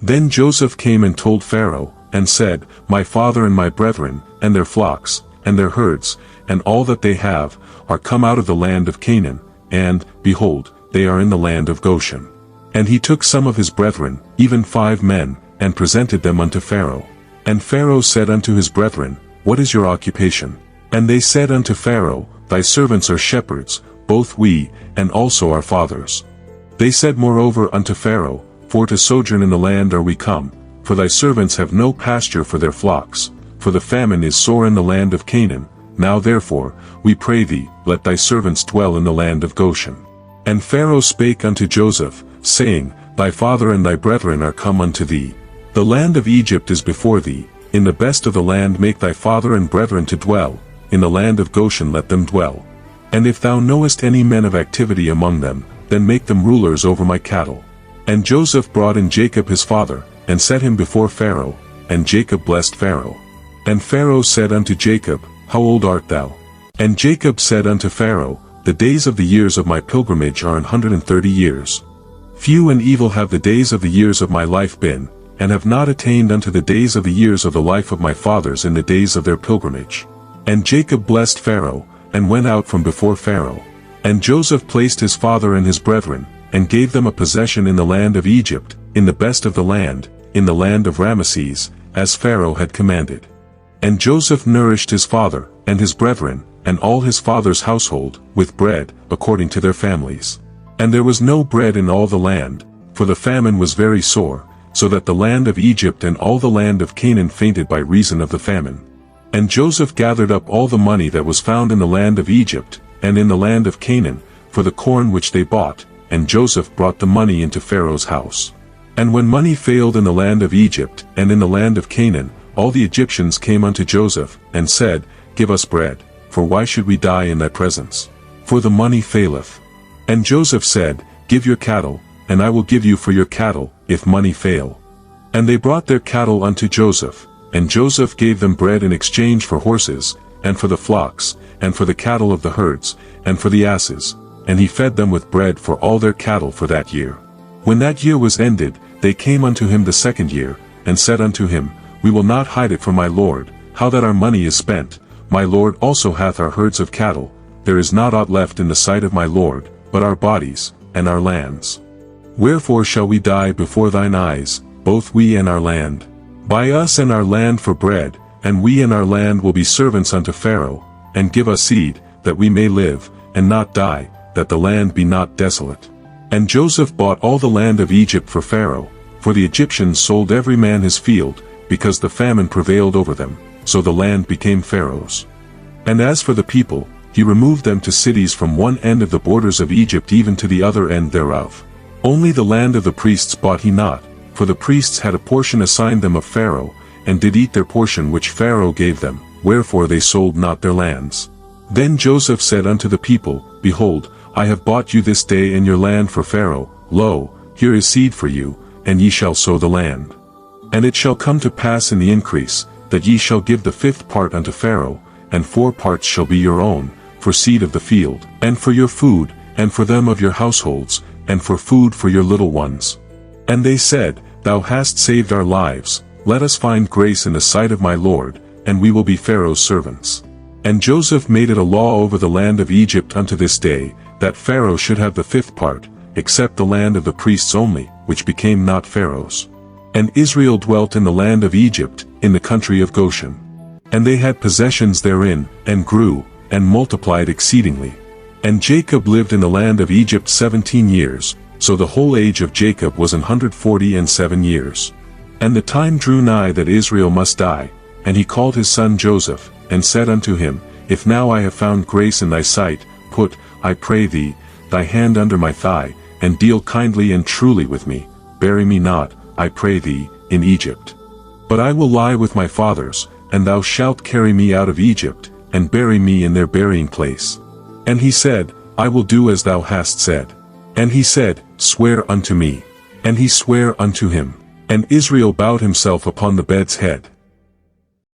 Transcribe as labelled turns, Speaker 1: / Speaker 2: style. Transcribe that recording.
Speaker 1: Then Joseph came and told Pharaoh, and said, My father and my brethren, and their flocks, and their herds, and all that they have, are come out of the land of Canaan, and, behold, they are in the land of Goshen. And he took some of his brethren, even 5 men, and presented them unto Pharaoh. And Pharaoh said unto his brethren, What is your occupation? And they said unto Pharaoh, Thy servants are shepherds, both we, and also our fathers. They said moreover unto Pharaoh, For to sojourn in the land are we come, for thy servants have no pasture for their flocks, for the famine is sore in the land of Canaan. Now therefore, we pray thee, let thy servants dwell in the land of Goshen. And Pharaoh spake unto Joseph, saying, Thy father and thy brethren are come unto thee. The land of Egypt is before thee, in the best of the land make thy father and brethren to dwell, in the land of Goshen let them dwell. And if thou knowest any men of activity among them, then make them rulers over my cattle. And Joseph brought in Jacob his father, and set him before Pharaoh, and Jacob blessed Pharaoh. And Pharaoh said unto Jacob, How old art thou? And Jacob said unto Pharaoh, The days of the years of my pilgrimage are 130 years. Few and evil have the days of the years of my life been, and have not attained unto the days of the years of the life of my fathers in the days of their pilgrimage. And Jacob blessed Pharaoh, and went out from before Pharaoh. And Joseph placed his father and his brethren, and gave them a possession in the land of Egypt, in the best of the land, in the land of Ramesses, as Pharaoh had commanded. And Joseph nourished his father, and his brethren, and all his father's household, with bread, according to their families. And there was no bread in all the land, for the famine was very sore, so that the land of Egypt and all the land of Canaan fainted by reason of the famine. And Joseph gathered up all the money that was found in the land of Egypt, and in the land of Canaan, for the corn which they bought, and Joseph brought the money into Pharaoh's house. And when money failed in the land of Egypt, and in the land of Canaan, all the Egyptians came unto Joseph, and said, Give us bread, for why should we die in thy presence? For the money faileth. And Joseph said, Give your cattle, and I will give you for your cattle, if money fail. And they brought their cattle unto Joseph, and Joseph gave them bread in exchange for horses, and for the flocks, and for the cattle of the herds, and for the asses, and he fed them with bread for all their cattle for that year. When that year was ended, they came unto him the second year, and said unto him, We will not hide it from my lord, how that our money is spent. My lord also hath our herds of cattle, there is not aught left in the sight of my lord, but our bodies, and our lands. Wherefore shall we die before thine eyes, both we and our land? Buy us and our land for bread, and we and our land will be servants unto Pharaoh, and give us seed, that we may live, and not die, that the land be not desolate. And Joseph bought all the land of Egypt for Pharaoh, for the Egyptians sold every man his field, because the famine prevailed over them, so the land became Pharaoh's. And as for the people, he removed them to cities from one end of the borders of Egypt even to the other end thereof. Only the land of the priests bought he not, for the priests had a portion assigned them of Pharaoh, and did eat their portion which Pharaoh gave them, wherefore they sold not their lands. Then Joseph said unto the people, Behold, I have bought you this day and your land for Pharaoh. Lo, here is seed for you, and ye shall sow the land. And it shall come to pass in the increase, that ye shall give the 5th part unto Pharaoh, and 4 parts shall be your own, for seed of the field, and for your food, and for them of your households, and for food for your little ones. And they said, Thou hast saved our lives, let us find grace in the sight of my lord, and we will be Pharaoh's servants. And Joseph made it a law over the land of Egypt unto this day, that Pharaoh should have the 5th part, except the land of the priests only, which became not Pharaoh's. And Israel dwelt in the land of Egypt, in the country of Goshen. And they had possessions therein, and grew, and multiplied exceedingly. And Jacob lived in the land of Egypt 17 years, so the whole age of Jacob was 147 years. And the time drew nigh that Israel must die, and he called his son Joseph, and said unto him, If now I have found grace in thy sight, put, I pray thee, thy hand under my thigh, and deal kindly and truly with me, bury me not, I pray thee, in Egypt. But I will lie with my fathers, and thou shalt carry me out of Egypt, and bury me in their burying place. And he said, I will do as thou hast said. And he said, Swear unto me. And he sware unto him. And Israel bowed himself upon the bed's head.